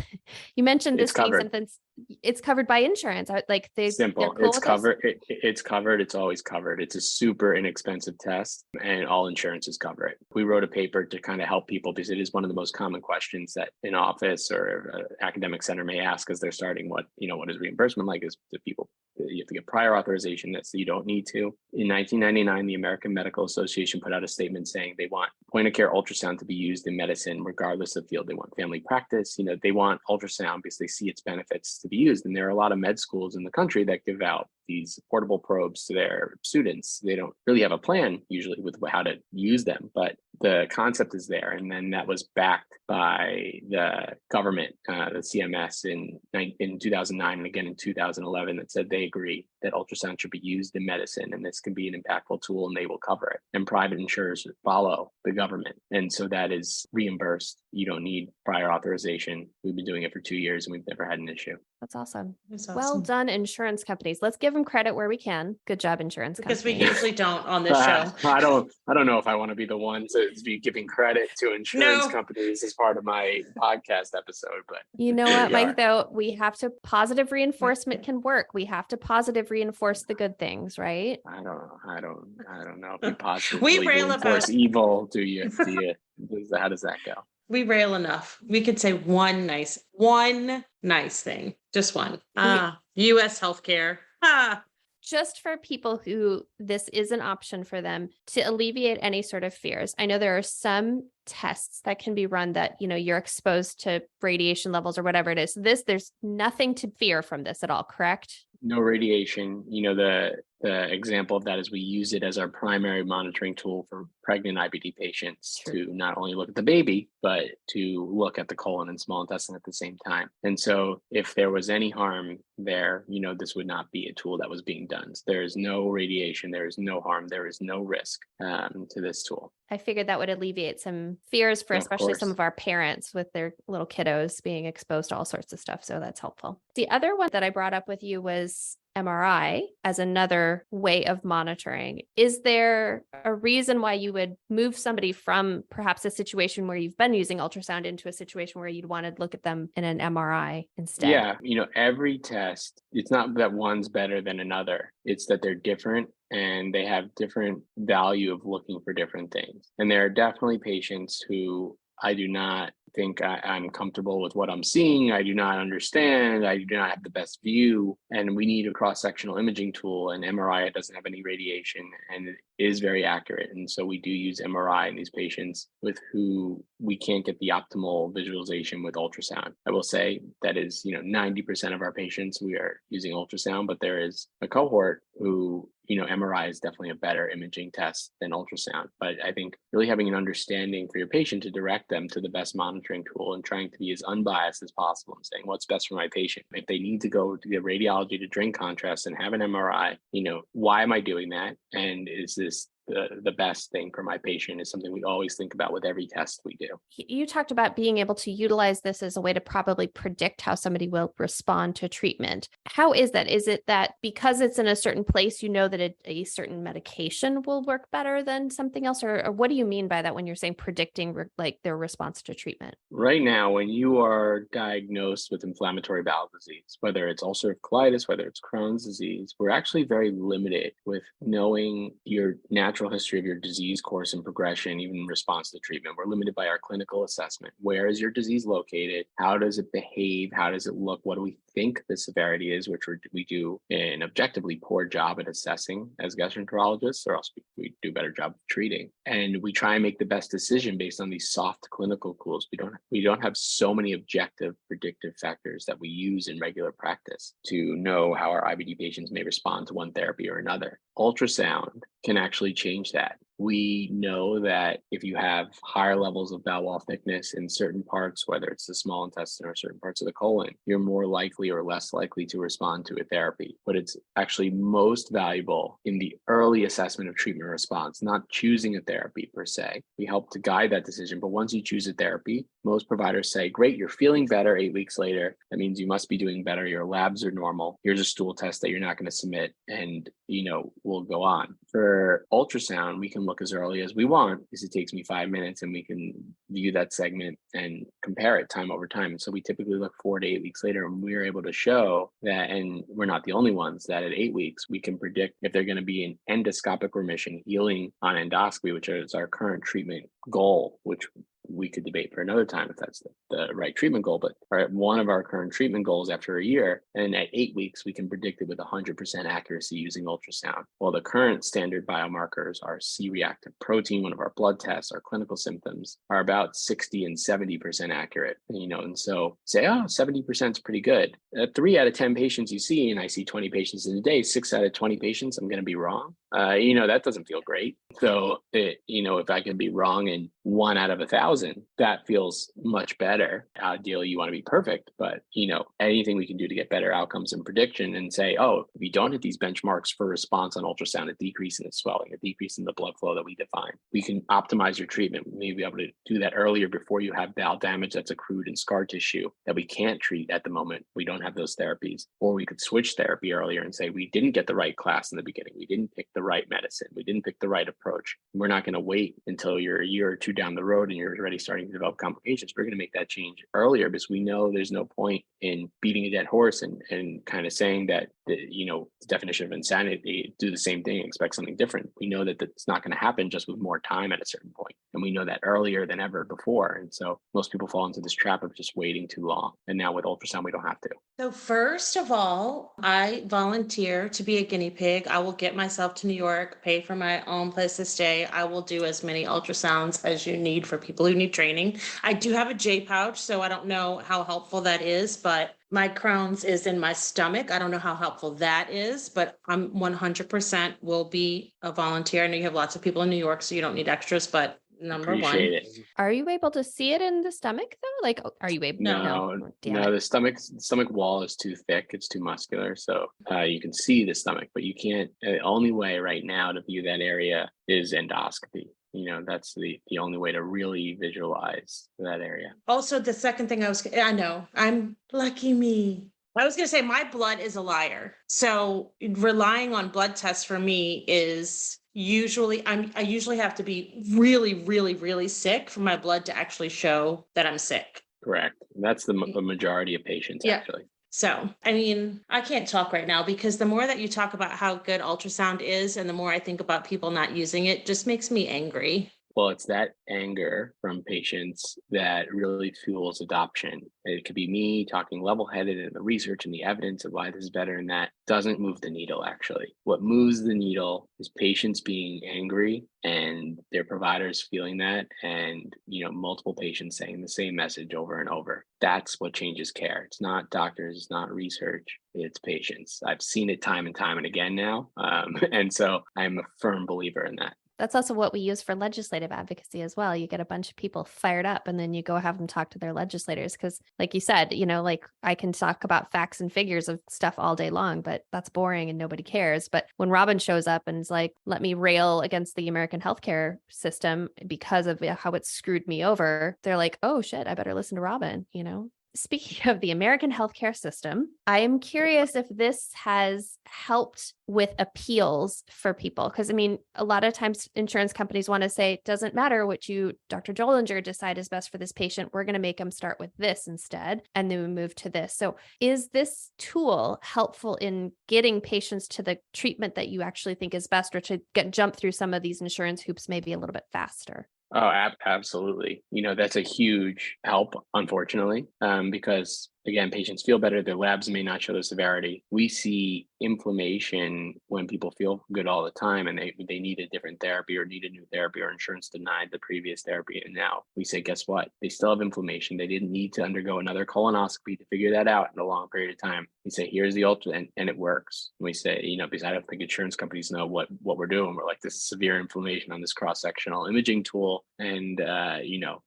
you mentioned this sentence, it's covered by insurance. Like simple. Cool it's covered. It's covered. It's always covered. It's a super inexpensive test and all insurances cover it. We wrote a paper to kind of help people because it is one of the most common questions that an office or an academic center may ask as they're starting what is reimbursement like? Is the people, you have to get prior authorization. That's you don't need to. In 1999, the American Medical Association put out a statement saying they want point of care ultrasound to be used in medicine, regardless of field. They want family practice. They want ultrasound because they see its benefits to be used. And there are a lot of med schools in the country that give out these portable probes to their students. They don't really have a plan usually with how to use them, but the concept is there. And then that was backed by the government, the CMS in 2009 and again in 2011, that said they agree that ultrasound should be used in medicine and this can be an impactful tool and they will cover it. And private insurers follow the government. And so that is reimbursed. You don't need prior authorization. We've been doing it for 2 years and we've never had an issue. That's awesome. That's Well awesome. done, insurance companies. Let's give them credit where we can. Good job, insurance Because we companies. usually don't on this show. I don't know if I want to be the one to be giving credit to insurance No. companies as part of my podcast episode, but You know here what, we Mike, are. though, we have to positive reinforcement can work. We have to positive reinforce the good things, right? I don't know if you positively We rail reinforce about- evil. Do you? How does that go? We rail enough. We could say one nice thing, just one. U.S. healthcare. Just for people who this is an option for them to alleviate any sort of fears. I know there are some tests that can be run that, you're exposed to radiation levels or whatever it is. There's nothing to fear from this at all, correct? No radiation. The example of that is we use it as our primary monitoring tool for pregnant IBD patients to not only look at the baby, but to look at the colon and small intestine at the same time. And so if there was any harm there, this would not be a tool that was being done. So there is no radiation, there is no harm, there is no risk to this tool. I figured that would alleviate some fears for Of especially some course. of our parents with their little kiddos being exposed to all sorts of stuff. So that's helpful. The other one that I brought up with you was MRI as another way of monitoring. Is there a reason why you would move somebody from perhaps a situation where you've been using ultrasound into a situation where you'd want to look at them in an MRI instead? Yeah, every test, it's not that one's better than another. It's that they're different and they have different value of looking for different things. And there are definitely patients who I do not think I'm comfortable with what I'm seeing. I do not understand. I do not have the best view. And we need a cross-sectional imaging tool. And MRI doesn't have any radiation and it is very accurate. And so we do use MRI in these patients with who we can't get the optimal visualization with ultrasound. I will say that is, 90% of our patients, we are using ultrasound, but there is a cohort who MRI is definitely a better imaging test than ultrasound. But I think really having an understanding for your patient to direct them to the best monitoring tool and trying to be as unbiased as possible and saying what's best for my patient. If they need to go to get radiology to drain contrast and have an MRI, why am I doing that? And is this the best thing for my patient is something we always think about with every test we do. You talked about being able to utilize this as a way to probably predict how somebody will respond to treatment. How is that? Is it that because it's in a certain place, that a certain medication will work better than something else? Or what do you mean by that when you're saying predicting like their response to treatment? Right now, when you are diagnosed with inflammatory bowel disease, whether it's ulcerative colitis, whether it's Crohn's disease, we're actually very limited with knowing your natural history of your disease course and progression, even in response to treatment. We're limited by our clinical assessment. Where is your disease located? How does it behave? How does it look? What do we think the severity is, which we do an objectively poor job at assessing as gastroenterologists, or else we do a better job of treating. And we try and make the best decision based on these soft clinical tools. We don't have so many objective predictive factors that we use in regular practice to know how our IBD patients may respond to one therapy or another. Ultrasound can actually change that. We know that if you have higher levels of bowel wall thickness in certain parts, whether it's the small intestine or certain parts of the colon, you're more likely or less likely to respond to a therapy. But it's actually most valuable in the early assessment of treatment response, not choosing a therapy per se. We help to guide that decision. But once you choose a therapy, most providers say, great, you're feeling better 8 weeks later. That means you must be doing better. Your labs are normal. Here's a stool test that you're not going to submit. And, we'll go on. For ultrasound, we can look as early as we want because it takes me 5 minutes and we can view that segment and compare it time over time. And so we typically look 4 to 8 weeks later and we're able to show that, and we're not the only ones, that at 8 weeks, we can predict if they're going to be in endoscopic remission, healing on endoscopy, which is our current treatment goal, which we could debate for another time if that's the right treatment goal. But one of our current treatment goals after a year, and at 8 weeks, we can predict it with 100% accuracy using ultrasound. Well, the current standard biomarkers, our C-reactive protein, one of our blood tests, our clinical symptoms, are about 60 and 70% accurate. And so say, 70% is pretty good. 3 out of 10 patients you see, and I see 20 patients in a day, 6 out of 20 patients, I'm going to be wrong. That doesn't feel great. So, if I can be wrong in 1 out of 1,000, that feels much better. Ideally, you want to be perfect, but, anything we can do to get better outcomes and prediction and say, if you don't hit these benchmarks for response on ultrasound, a decrease in the swelling, a decrease in the blood flow that we define, we can optimize your treatment. We may be able to do that earlier before you have bowel damage that's accrued in scar tissue that we can't treat at the moment. We don't have those therapies. Or we could switch therapy earlier and say, we didn't get the right class in the beginning. We didn't pick the right medicine. We didn't pick the right approach. We're not going to wait until you're a year or 2 down the road and you're already starting to develop complications. We're going to make that change earlier because we know there's no point in beating a dead horse and kind of saying that, the definition of insanity, do the same thing and expect something different. We know that it's not going to happen just with more time at a certain point. And we know that earlier than ever before. And so most people fall into this trap of just waiting too long. And now with ultrasound, we don't have to. So first of all, I volunteer to be a guinea pig. I will get myself to New York, pay for my own place to stay. I will do as many ultrasounds as you need for people who need training. I do have a J pouch, so I don't know how helpful that is, but my Crohn's is in my stomach. I don't know how helpful that is, but I'm 100% will be a volunteer. I know you have lots of people in New York, so you don't need extras, but number Appreciate one. it. Are you able to see it in the stomach though? Like, are you able? No, Damn no, it. the stomach wall is too thick. It's too muscular. So you can see the stomach, but you can't. The only way right now to view that area is endoscopy. That's the only way to really visualize that area. Also, the second thing I know, I'm lucky me. I was going to say my blood is a liar. So relying on blood tests for me is I usually have to be really, really, really sick for my blood to actually show that I'm sick. Correct. That's the majority of patients, Yeah. actually. So, I can't talk right now because the more that you talk about how good ultrasound is and the more I think about people not using it, just makes me angry. Well, it's that anger from patients that really fuels adoption. It could be me talking level-headed in the research and the evidence of why this is better, and that doesn't move the needle, actually. What moves the needle is patients being angry and their providers feeling that, and multiple patients saying the same message over and over. That's what changes care. It's not doctors, it's not research, it's patients. I've seen it time and time and again now. And so I'm a firm believer in that. That's also what we use for legislative advocacy as well. You get a bunch of people fired up and then you go have them talk to their legislators. Because like you said, I can talk about facts and figures of stuff all day long, but that's boring and nobody cares. But when Robin shows up and is like, let me rail against the American healthcare system because of how it screwed me over, they're like, oh shit, I better listen to Robin, Speaking of the American healthcare system, I am curious if this has helped with appeals for people. Because, a lot of times insurance companies want to say, it doesn't matter what you, Dr. Dolinger, decide is best for this patient. We're going to make them start with this instead, and then we move to this. So is this tool helpful in getting patients to the treatment that you actually think is best, or to jump through some of these insurance hoops maybe a little bit faster? Oh, absolutely. That's a huge help, unfortunately, because again, patients feel better. Their labs may not show the severity. We see inflammation when people feel good all the time and they need a different therapy or need a new therapy, or insurance denied the previous therapy. And now we say, guess what? They still have inflammation. They didn't need to undergo another colonoscopy to figure that out in a long period of time. We say, here's the ultra, and it works. And we say, because I don't think insurance companies know what we're doing. We're like, this is severe inflammation on this cross-sectional imaging tool. And,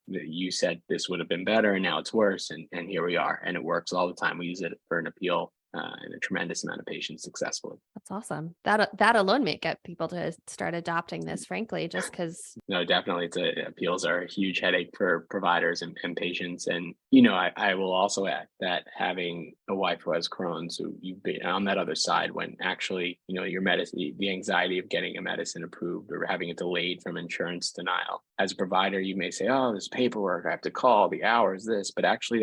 you said this would have been better and now it's worse. And here we are. And it works all the time. We use it for an appeal in a tremendous amount of patients successfully. That's awesome. That alone may get people to start adopting this, frankly, just because. No, definitely. Appeals are a huge headache for providers and patients. And, I will also add that having a wife who has Crohn's, who you've been on that other side when actually, your medicine, the anxiety of getting a medicine approved or having it delayed from insurance denial. As a provider, you may say, oh, there's paperwork, I have to call, the hours, this, but actually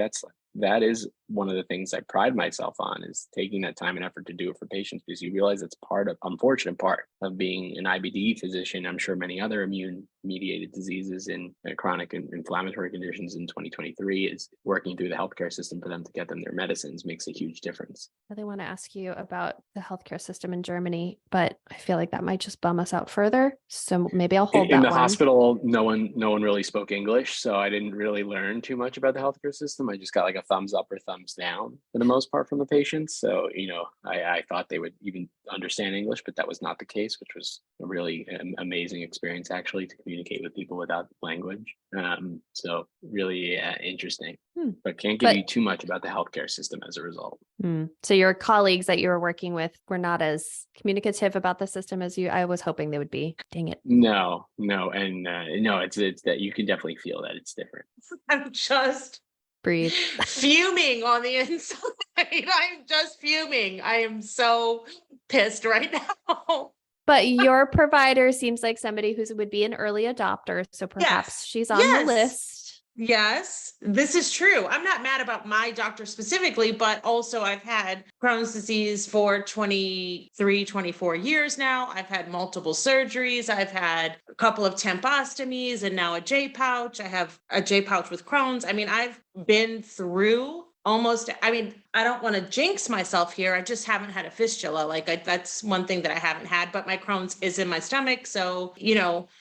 that is one of the things I pride myself on, is taking that time and effort to do it for patients, because you realize it's unfortunate part of being an IBD physician. I'm sure many other immune mediated diseases and chronic and inflammatory conditions in 2023 is working through the healthcare system for them to get them their medicines makes a huge difference. I really want to ask you about the healthcare system in Germany, but I feel like that might just bum us out further. So maybe I'll hold In that the one. hospital, no one really spoke English, so I didn't really learn too much about the healthcare system. I just got like a thumbs up or thumbs down for the most part from the patients. So, I thought they would even understand English, but that was not the case, which was a really amazing experience actually to communicate with people without language. So really interesting, but can't give you too much about the healthcare system as a result. So your colleagues that you were working with were not as communicative about the system as you. I was hoping they would be. Dang it. No, and no, it's that you can definitely feel that it's different. I'm just Breathe. fuming on the inside. I'm just fuming. I am so pissed right now. But your provider seems like somebody who would be an early adopter. So perhaps she's on the list. Yes, this is true. I'm not mad about my doctor specifically, but also I've had Crohn's disease for 23, 24 years now. I've had multiple surgeries. I've had a couple of tempostomies and now a J pouch. I have a J pouch with Crohn's. I mean, I've been through I don't want to jinx myself here. I just haven't had a fistula. That's one thing that I haven't had, but my Crohn's is in my stomach. So,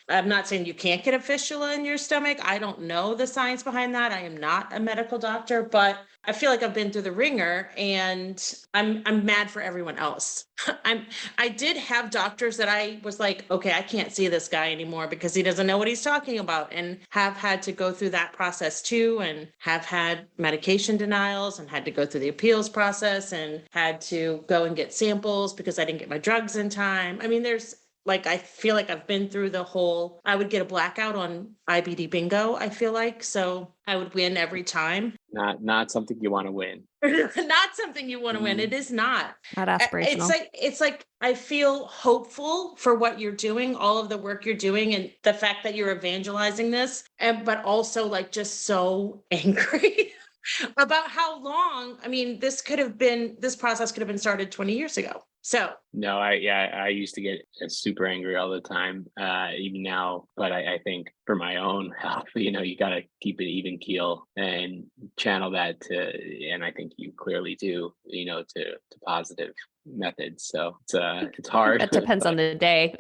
I'm not saying you can't get a fistula in your stomach. I don't know the science behind that. I am not a medical doctor, but I feel like I've been through the ringer and I'm mad for everyone else. I did have doctors that I was like, okay, I can't see this guy anymore because he doesn't know what he's talking about, and have had to go through that process too, and have had medication denials and had to go through the appeals process and had to go and get samples because I didn't get my drugs in time. I mean, I feel like I've been through I would get a blackout on IBD bingo, I feel like. So I would win every time. Not something you want to win. Not something you want to win. It is not. Not aspirational. It's like I feel hopeful for what you're doing, all of the work you're doing, and the fact that you're evangelizing this, but also like just so angry about how long. I mean, this process could have been started 20 years ago. So no, I used to get super angry all the time, even now. But I think for my own health, you got to keep an even keel and channel that and I think you clearly do, to positive methods. So it's hard. It depends on the day.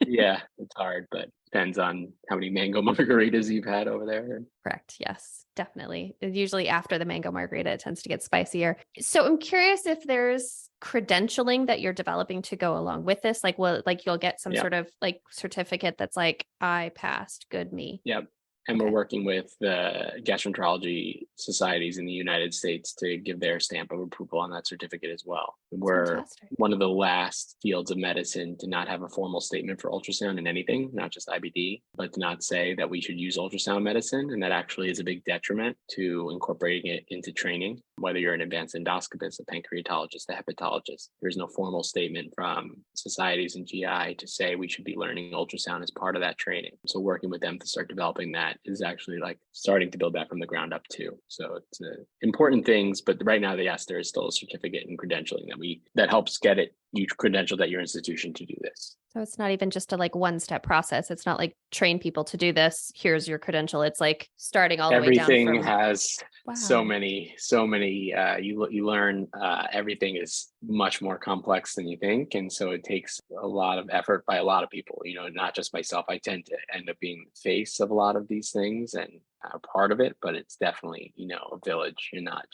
Yeah, it's hard, but depends on how many mango margaritas you've had over there. Correct. Yes, definitely. Usually after the mango margarita, it tends to get spicier. So I'm curious if there's credentialing that you're developing to go along with this. You'll get some sort of like certificate that's like, I passed, good me. Yep. And we're working with the gastroenterology societies in the United States to give their stamp of approval on that certificate as well. We're one of the last fields of medicine to not have a formal statement for ultrasound in anything, not just IBD, but to not say that we should use ultrasound medicine. And that actually is a big detriment to incorporating it into training, whether you're an advanced endoscopist, a pancreatologist, a hepatologist. There's no formal statement from societies and GI to say we should be learning ultrasound as part of that training. So working with them to start developing that is actually like starting to build that from the ground up too. So it's important things, but right now, yes, there is still a certificate and credentialing that helps get it, you credentialed at your institution to do this. So it's not even just a one-step process. It's not like train people to do this. Here's your credential. It's like starting all the way down. Everything has so many, you learn, everything is much more complex than you think. And so it takes a lot of effort by a lot of people, not just myself. I tend to end up being the face of a lot of these things and a part of it, but it's definitely, a village and not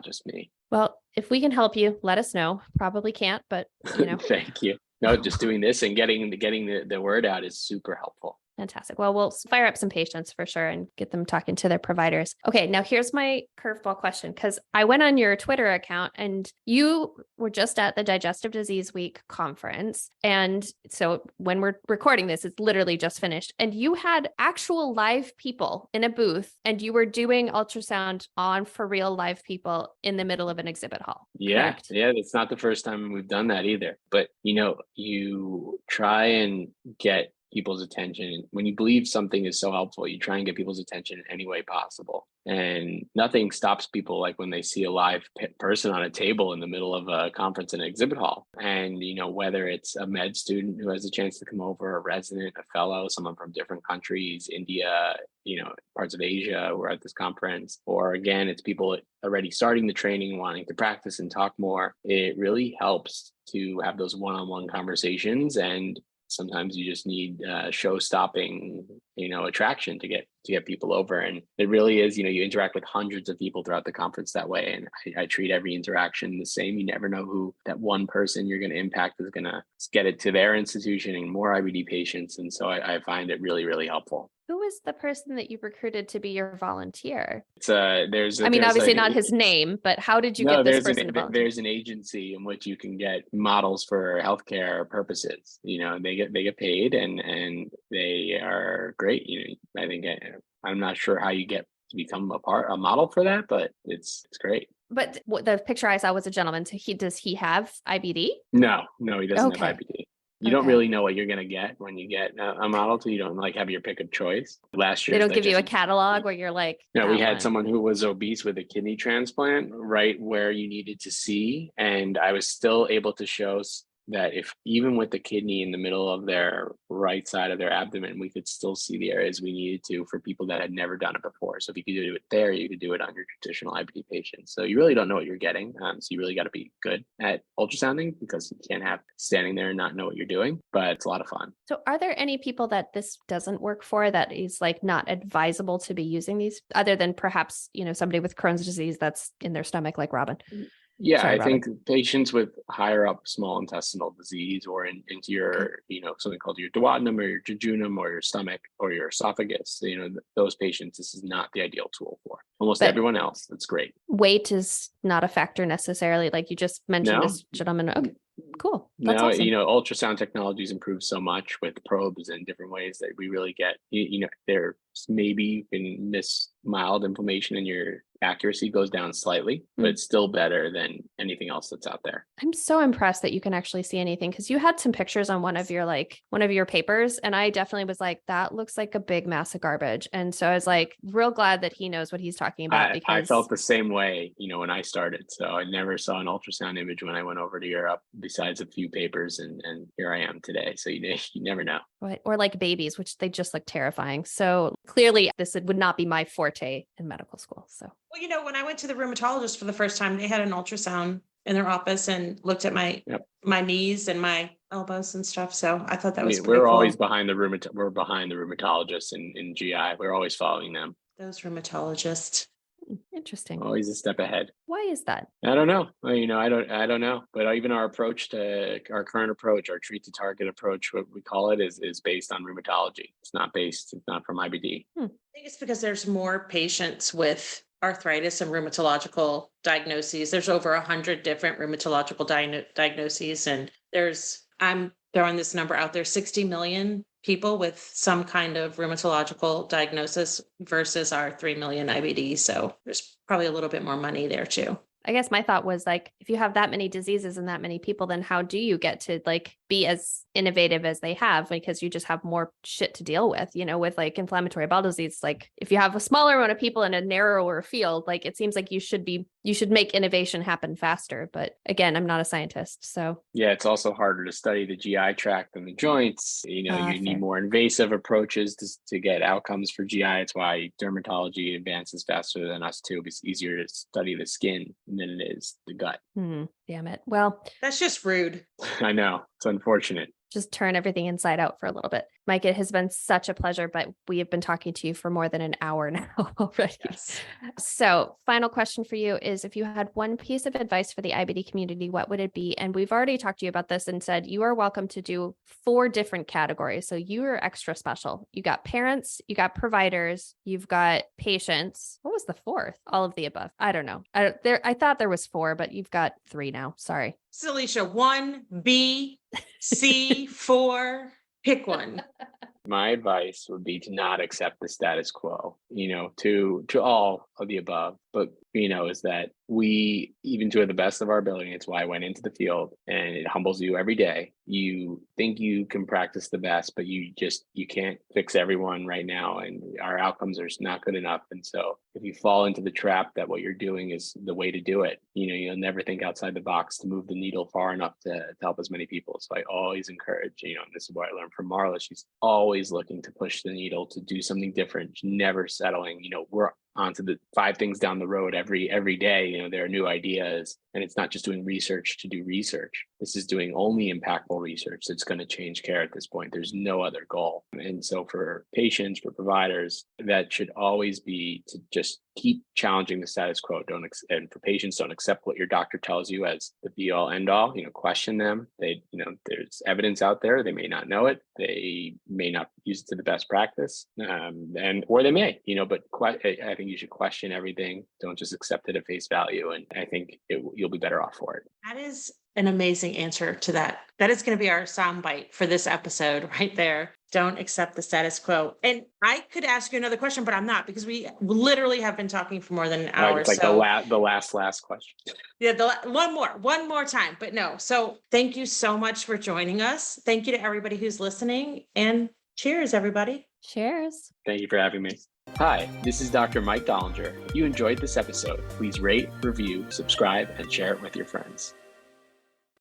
just me. Well, if we can help you, let us know. Probably can't, but Thank you. No, just doing this and getting the word out is super helpful. Fantastic. Well, we'll fire up some patients for sure and get them talking to their providers. Okay, now here's my curveball question, because I went on your Twitter account and you were just at the Digestive Disease Week conference. And so when we're recording this, it's literally just finished. And you had actual live people in a booth and you were doing ultrasound on for real live people in the middle of an exhibit hall. Yeah. Correct? Yeah. It's not the first time we've done that either. But, you try and get people's attention. When you believe something is so helpful, you try and get people's attention in any way possible. And nothing stops people like when they see a live person on a table in the middle of a conference in an exhibit hall. And, whether it's a med student who has a chance to come over, a resident, a fellow, someone from different countries, India, parts of Asia who are at this conference, or again, it's people already starting the training, wanting to practice and talk more. It really helps to have those one-on-one conversations, and sometimes you just need show-stopping, attraction to get people over. And it really is, you interact with hundreds of people throughout the conference that way. And I treat every interaction the same. You never know who that one person you're going to impact is going to get it to their institution and more IBD patients. And so I find it really, really helpful. Who was the person that you recruited to be your volunteer? It's there's obviously not his name, but how did you get this person to volunteer? There's an agency in which you can get models for healthcare purposes. They get paid and they are great. I think I'm not sure how you get to become a model for that, but it's great. But the picture I saw was a gentleman. So does he have IBD? No, he doesn't have IBD. You don't really know what you're going to get when you get a model, so you don't have your pick of choice. Last year, they don't give you a catalog where you're like, we had someone who was obese with a kidney transplant right where you needed to see. And I was still able to show that if even with the kidney in the middle of their right side of their abdomen, we could still see the areas we needed to for people that had never done it before. So if you could do it there, you could do it on your traditional IBD patients. So you really don't know what you're getting. So you really got to be good at ultrasounding because you can't have standing there and not know what you're doing, but it's a lot of fun. So are there any people that this doesn't work for, that is like not advisable to be using these, other than perhaps, somebody with Crohn's disease that's in their stomach like Robin? Yeah, sorry, I think patients with higher up small intestinal disease or into your, something called your duodenum or your jejunum or your stomach or your esophagus, those patients, this is not the ideal tool for. Almost everyone else, that's great. Weight is not a factor necessarily, like you just mentioned this gentleman. Okay, cool. That's awesome. Ultrasound technologies improve so much with probes and different ways that we really get, there maybe you can miss mild inflammation and your accuracy goes down slightly, but it's still better than anything else that's out there. I'm so impressed that you can actually see anything, because you had some pictures on one of your papers, and I definitely was like, that looks like a big mass of garbage. And so I was like, real glad that he knows what he's talking about. Because I felt the same way, when I started. So I never saw an ultrasound image when I went over to Europe, besides a few papers, and here I am today. So you never know. Right. Or like babies, which they just look terrifying. So clearly this would not be my forte in medical school. So, well, when I went to the rheumatologist for the first time, they had an ultrasound in their office and looked at my knees and my elbows and stuff. So I thought that was pretty we're cool. Always behind we're behind the rheumatologists in GI. We're always following them. Those rheumatologists. Interesting. Always a step ahead. Why is that? I don't know. I don't know. But even our current approach, our treat to target approach, what we call it, is based on rheumatology. It's not from IBD. I think it's because there's more patients with arthritis and rheumatological diagnoses. There's over 100 different rheumatological diagnoses. And I'm throwing this number out there, 60 million people with some kind of rheumatological diagnosis versus our 3 million IBD. So there's probably a little bit more money there too. I guess my thought was like, if you have that many diseases and that many people, then how do you get to like be as innovative as they have? Because you just have more shit to deal with, with like inflammatory bowel disease. Like if you have a smaller amount of people in a narrower field, like it seems like you should make innovation happen faster. But again, I'm not a scientist. So yeah, it's also harder to study the GI tract than the joints. You need more invasive approaches to get outcomes for GI. It's why dermatology advances faster than us too. It's easier to study the skin than it is the gut. Damn it. Well, that's just rude. I know. It's unfortunate. Just turn everything inside out for a little bit. Mike, it has been such a pleasure, but we have been talking to you for more than an hour now already. Yes. So final question for you is, if you had one piece of advice for the IBD community, what would it be? And we've already talked to you about this and said, you are welcome to do 4 different categories. So you are extra special. You got parents, you got providers, you've got patients. What was the 4th? All of the above. I don't know. I thought there was 4, but you've got 3 now. Sorry. So Alicia, 1, B, C, 4, pick one. My advice would be to not accept the status quo, to all of the above, but is that we, even to the best of our ability, it's why I went into the field, and it humbles you every day. You think you can practice the best, but you can't fix everyone right now, and our outcomes are not good enough. And so if you fall into the trap that what you're doing is the way to do it, you'll never think outside the box to move the needle far enough to help as many people. So I always encourage, and this is what I learned from Marla. She's always looking to push the needle, to do something different, never settling. We're onto the 5 things down the road every day. There are new ideas, and it's not just doing research to do research. This is doing only impactful research that's going to change care at this point. There's no other goal. And so for patients, for providers, that should always be to just keep challenging the status quo. And for patients, don't accept what your doctor tells you as the be all end all. Question them. There's evidence out there. They may not know it. They may not use it to the best practice, or they may. But I think you should question everything. Don't just accept it at face value. And I think you'll be better off for it. That is an amazing answer to that. That is going to be our soundbite for this episode right there. Don't accept the status quo. And I could ask you another question, but I'm not, because we literally have been talking for more than an hour. It's like the last question. Yeah, one more time, but no. So thank you so much for joining us. Thank you to everybody who's listening, and cheers, everybody. Cheers. Thank you for having me. Hi, this is Dr. Mike Dolinger. If you enjoyed this episode, please rate, review, subscribe, and share it with your friends.